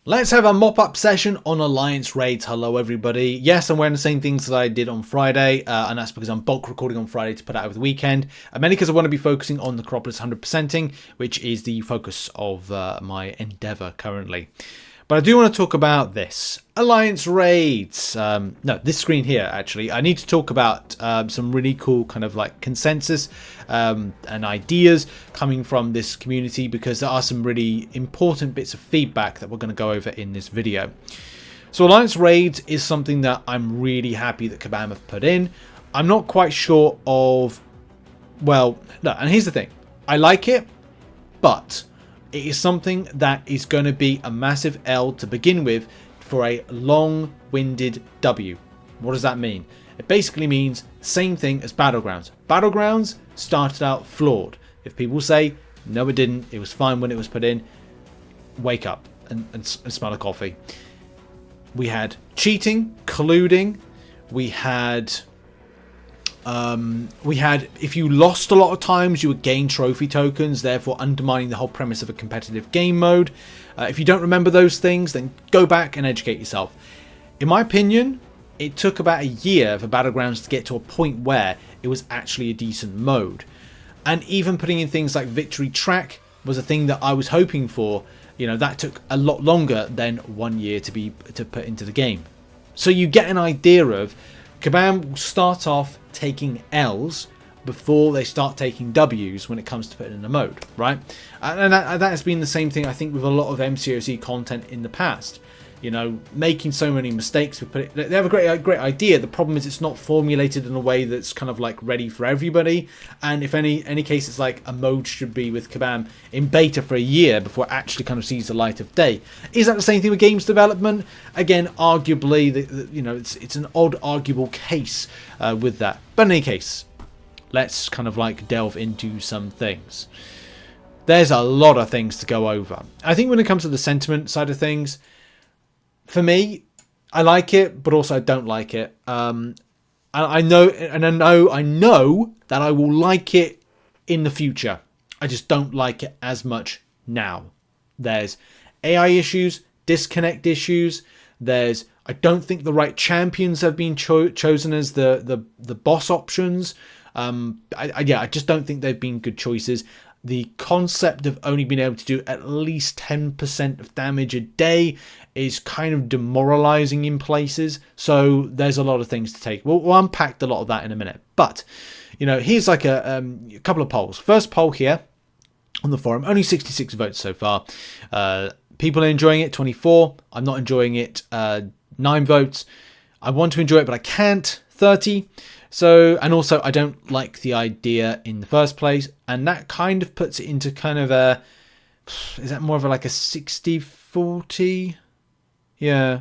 Let's have a mop-up session on Alliance Raids. Hello everybody. Yes, I'm wearing the same things that I did on Friday, and that's because I'm bulk recording on Friday to put out over the weekend. Mainly because I want to be focusing on Necropolis 100%ing, which is the focus of my endeavour currently. But I do want to talk about this. Alliance Raids. No, this screen here, actually. I need to talk about some really cool kind of like consensus and ideas coming from this community, because there are some really important bits of feedback that we're going to go over in this video. So Alliance Raids is something that I'm really happy that Kabam have put in. I'm not quite sure of... Well, no, and here's the thing. I like it, but... it is something that is going to be a massive L to begin with for a long-winded W. What does that mean? It basically means same thing as Battlegrounds. Battlegrounds started out flawed. If people say, no it didn't, it was fine when it was put in, wake up and smell a coffee. We had cheating, colluding, we had if you lost a lot of times, you would gain trophy tokens, therefore undermining the whole premise of a competitive game mode. If you don't remember those things, then go back and educate yourself. In my opinion, it took about a year for Battlegrounds to get to a point where it was actually a decent mode. And even putting in things like Victory Track was a thing that I was hoping for. You know, that took a lot longer than 1 year to put into the game. So you get an idea of Kabam will start off taking L's before they start taking W's when it comes to putting in a mode, right? And that has been the same thing, I think, with a lot of MCOC content in the past. You know, making so many mistakes. They have a great idea. The problem is it's not formulated in a way that's kind of like ready for everybody. And if any case, it's like a mode should be with Kabam in beta for a year before it actually kind of sees the light of day. Is that the same thing with games development? Again, arguably, you know, it's an odd arguable case with that. But in any case, let's kind of like delve into some things. There's a lot of things to go over. I think when it comes to the sentiment side of things, for me, I like it, but also I don't like it. I know that I will like it in the future. I just don't like it as much now. There's AI issues, disconnect issues. I don't think the right champions have been chosen as the boss options. I just don't think they've been good choices. The concept of only being able to do at least 10% of damage a day is kind of demoralizing in places. So there's a lot of things to take. We'll unpack a lot of that in a minute. But, you know, here's like a couple of polls. First poll here on the forum, only 66 votes so far. People are enjoying it, 24. I'm not enjoying it, 9 votes. I want to enjoy it, but I can't, 30. So, and also I don't like the idea in the first place, and that kind of puts it into kind of a, is that more of like a 60-40? Yeah.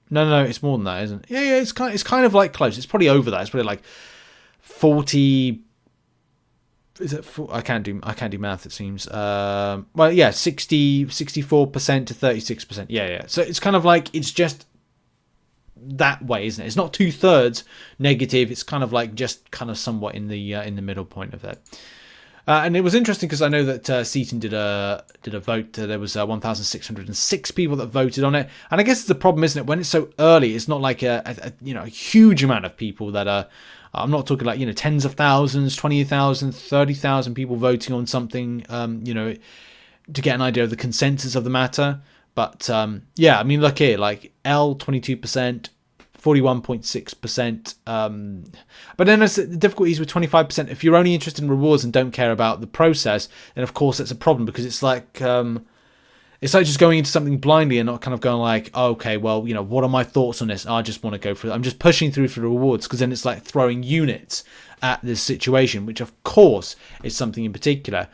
No, it's more than that, isn't it? Yeah, it's kind of like close. It's probably over that. It's probably like 40. Is it? I can't do math. It seems. Well, yeah, 64% to 36%. Yeah. So it's kind of like it's just that way, isn't it? It's not 2/3 negative. It's kind of like just kind of somewhat in the middle point of that. And it was interesting because I know that Seaton did a vote. There was 1,606 people that voted on it, and I guess it's the problem, isn't it? When it's so early, it's not like a huge amount of people that are. I'm not talking like tens of thousands, 20,000, 30,000 people voting on something. To get an idea of the consensus of the matter. But yeah, I mean, look here, like L 22%, 41.6%. But then there's the difficulties with 25%. If you're only interested in rewards and don't care about the process, then of course that's a problem, because it's like just going into something blindly and not kind of going like, oh, okay, well, what are my thoughts on this? I just want to go for it. I'm just pushing through for the rewards, because then it's like throwing units at this situation, which of course is something in particular.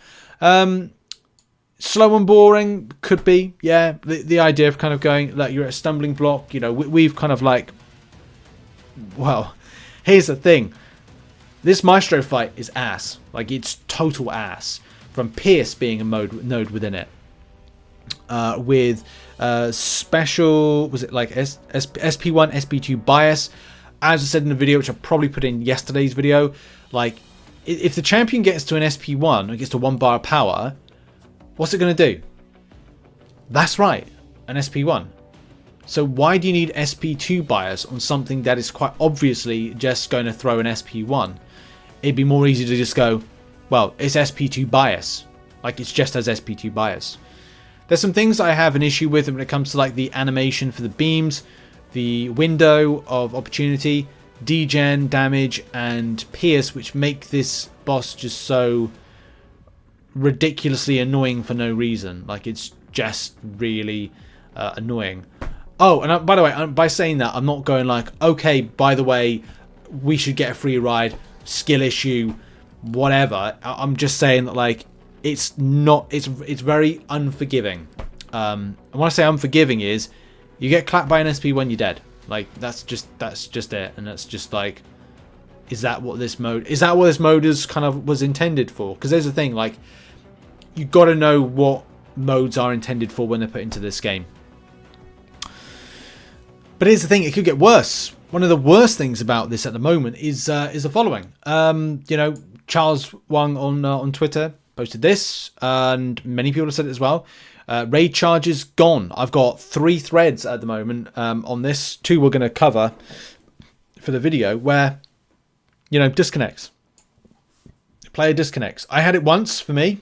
Slow and boring could be, yeah. The idea of kind of going like you're at a stumbling block. We've kind of like, well, here's the thing. This Maestro fight is ass. Like, it's total ass. From Pierce being a node within it, with special, was it like SP1, SP2 bias? As I said in the video, which I probably put in yesterday's video, like if the champion gets to an SP1 or gets to 1 bar of power, what's it going to do? That's right. an SP1. So why do you need SP2 bias on something that is quite obviously just going to throw an SP1? It'd be more easy to just go, well, it's SP2 bias. Like, it's just as SP2 bias. There's some things I have an issue with when it comes to like the animation for the beams, the window of opportunity, degen, damage, and pierce, which make this boss just so ridiculously annoying for no reason. Like, it's just really annoying. Oh, and by the way, by saying that, I'm not going like, okay, by the way, we should get a free ride, skill issue, whatever. I'm just saying that, like, it's not, it's very unforgiving. And when I say unforgiving is, you get clapped by an SP when you're dead. Like, that's just it. And that's just like, is that what this mode is kind of was intended for? Because there's the thing, like, you got to know what modes are intended for when they're put into this game. But here's the thing, it could get worse. One of the worst things about this at the moment is the following. You know, Charles Wang on Twitter posted this, and many people have said it as well. Raid charges gone. I've got 3 threads at the moment on this. 2 we're going to cover for the video where, you know, disconnects. Player disconnects. I had it once for me.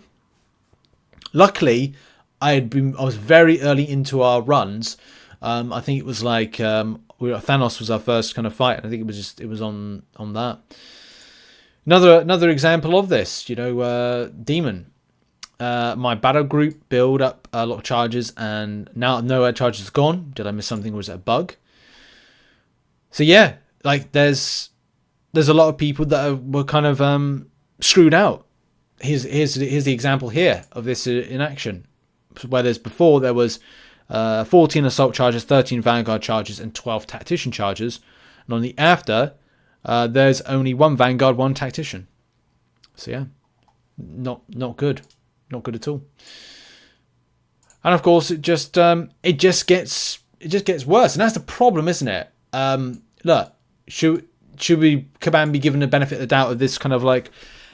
Luckily, I was very early into our runs. I think it was like Thanos was our first kind of fight, and I think it was on that. Another example of this, you know, Demon. My battle group build up a lot of charges, and now no charges are gone. Did I miss something? Was it a bug? So yeah, like there's a lot of people that were kind of screwed out. Here's the example here of this in action. Where before there was 14 assault charges, 13 vanguard charges, and 12 tactician charges, and on the after there's only 1 vanguard, 1 tactician. So yeah, not good. Not good at all. And of course, it just gets worse, and that's the problem, isn't it? Look, should Kabam be given the benefit of the doubt of this kind of like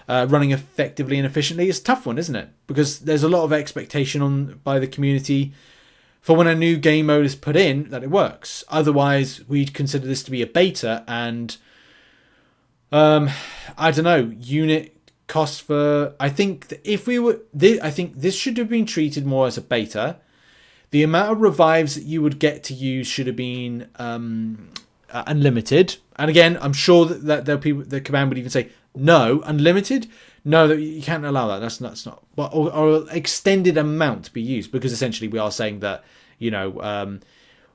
running effectively and efficiently? It's a tough one, isn't it? Because there's a lot of expectation by the community for when a new game mode is put in that it works. Otherwise, we'd consider this to be a beta, and I don't know, unit cost for, I think I think this should have been treated more as a beta. The amount of revives that you would get to use should have been unlimited. And again, I'm sure that there are people, the command would even say, no, unlimited? No, that you can't allow that. That's not. But or extended amount to be used, because essentially we are saying that, you know,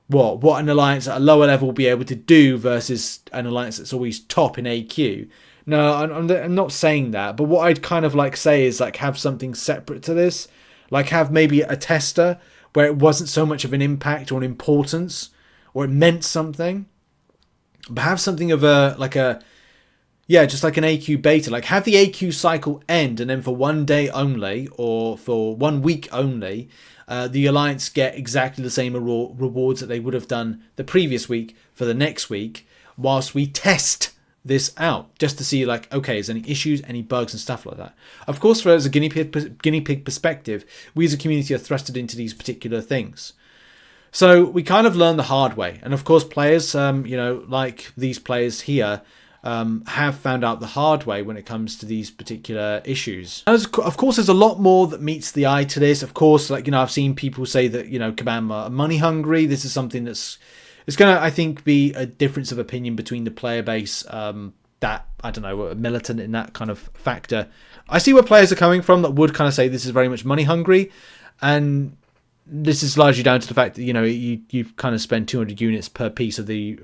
what an alliance at a lower level will be able to do versus an alliance that's always top in AQ. No, I'm not saying that, but what I'd kind of like say is like have something separate to this, like have maybe a tester where it wasn't so much of an impact or an importance, or it meant something, but have something of just like an AQ beta, like have the AQ cycle end, and then for 1 day only or for 1 week only, the alliance get exactly the same rewards that they would have done the previous week for the next week, whilst we test this out just to see, like, okay, is there any issues, any bugs and stuff like that. Of course, as a guinea pig perspective, we as a community are thrusted into these particular things, so we kind of learn the hard way. And of course, players, you know, like these players here, have found out the hard way when it comes to these particular issues. Of course, there's a lot more that meets the eye to this. Of course, like, you know, I've seen people say that, you know, Kabam are money hungry. This is something it's going to, I think, be a difference of opinion between the player base that, I don't know, militant in that kind of factor. I see where players are coming from that would kind of say this is very much money hungry, and this is largely down to the fact that, you know, you kind of spend 200 units per piece of the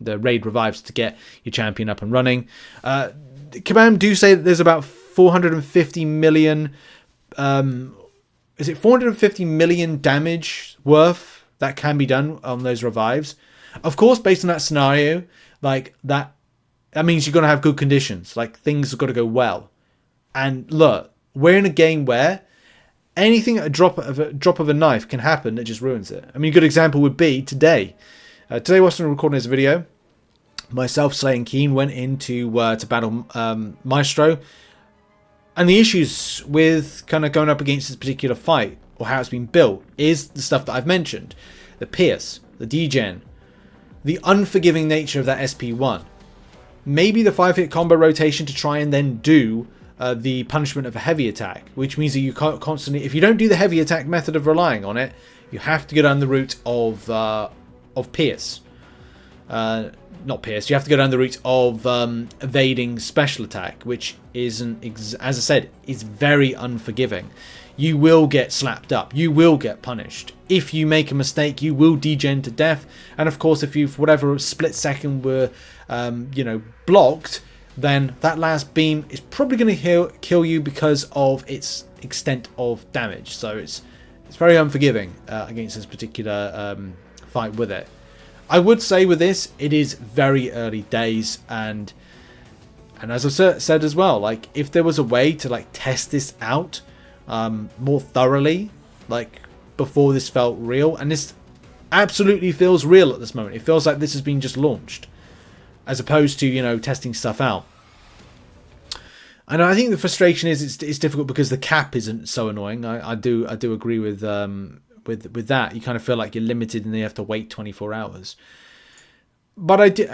raid revives to get your champion up and running. Kabam do say that there's about 450 million, is it 450 million damage worth that can be done on those revives. Of course, based on that scenario, like that means you're going to have good conditions. Like, things have got to go well. And look, we're in a game where anything at a drop of a knife can happen that just ruins it. I mean, a good example would be today. Today, whilst I'm recording this video, myself, Slay and Keen went into to battle Maestro, and the issues with kind of going up against this particular fight or how it's been built, is the stuff that I've mentioned. The Pierce, the Degen, the unforgiving nature of that SP1. Maybe the 5-hit combo rotation to try and then do the punishment of a heavy attack, which means that you can't constantly, if you don't do the heavy attack method of relying on it, you have to go down the route of Pierce. Not Pierce, you have to go down the route of evading special attack, which isn't, as I said, is very unforgiving. You will get slapped up, you will get punished. If you make a mistake, you will degen to death, and of course if you, for whatever split second, were blocked, then that last beam is probably going to kill you because of its extent of damage. So it's very unforgiving against this particular fight with it. I would say with this, it is very early days, and as I've said as well, like if there was a way to like test this out more thoroughly, like before this felt real, and this absolutely feels real at this moment. It feels like this has been just launched, as opposed to, you know, testing stuff out. And I think the frustration is it's difficult because the cap isn't so annoying. I do agree with that. You kind of feel like you're limited and you have to wait 24 hours. But I do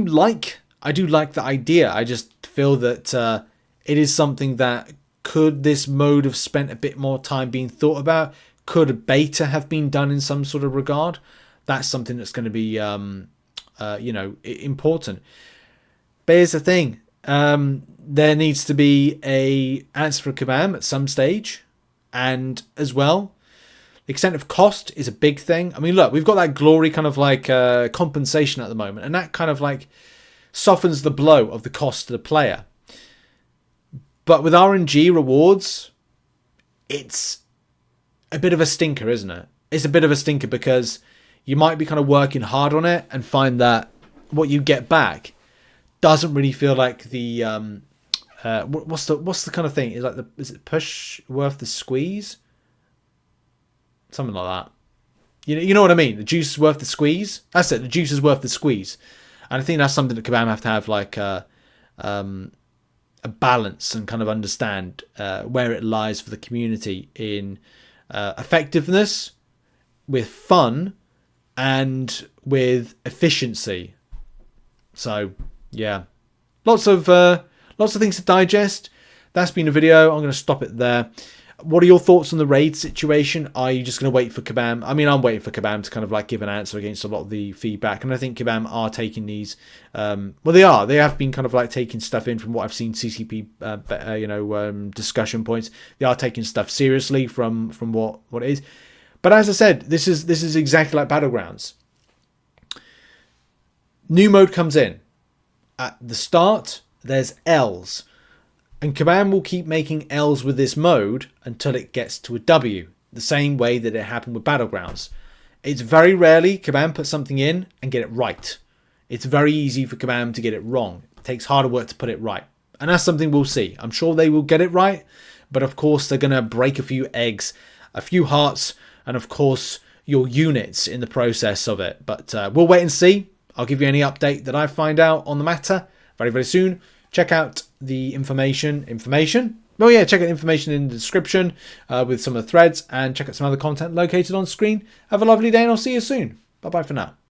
like the idea. I just feel that it is something that, could this mode have spent a bit more time being thought about? Could a beta have been done in some sort of regard? That's something that's going to be important. But here's the thing. There needs to be a answer for Kabam at some stage, and as well, the extent of cost is a big thing. I mean, look, we've got that glory kind of like compensation at the moment, and that kind of like softens the blow of the cost to the player. But with RNG rewards, it's a bit of a stinker, isn't it? It's a bit of a stinker because you might be kind of working hard on it and find that what you get back doesn't really feel like the what's the kind of thing? Is it push worth the squeeze? Something like that. You know what I mean? The juice is worth the squeeze. That's it. The juice is worth the squeeze, and I think that's something that Kabam have to have like a balance and kind of understand where it lies for the community in effectiveness, with fun, and with efficiency. So yeah, lots of things to digest. That's been a video. I'm going to stop it there. What are your thoughts on the raid situation? Are you just going to wait for Kabam? I mean, I'm waiting for Kabam to kind of like give an answer against a lot of the feedback, and I think Kabam are taking these. Well, they are. They have been kind of like taking stuff in from what I've seen CCP, discussion points. They are taking stuff seriously from what it is. But as I said, this is exactly like Battlegrounds. New mode comes in. At the start, there's L's. And Kabam will keep making L's with this mode until it gets to a W, the same way that it happened with Battlegrounds. It's very rarely Kabam put something in and get it right. It's very easy for Kabam to get it wrong. It takes harder work to put it right. And that's something we'll see. I'm sure they will get it right, but of course they're going to break a few eggs, a few hearts, and of course your units in the process of it. But we'll wait and see. I'll give you any update that I find out on the matter very, very soon. Check out the information. Oh yeah, check out information in the description with some of the threads, and check out some other content located on screen. Have a lovely day, and I'll see you soon. Bye bye for now.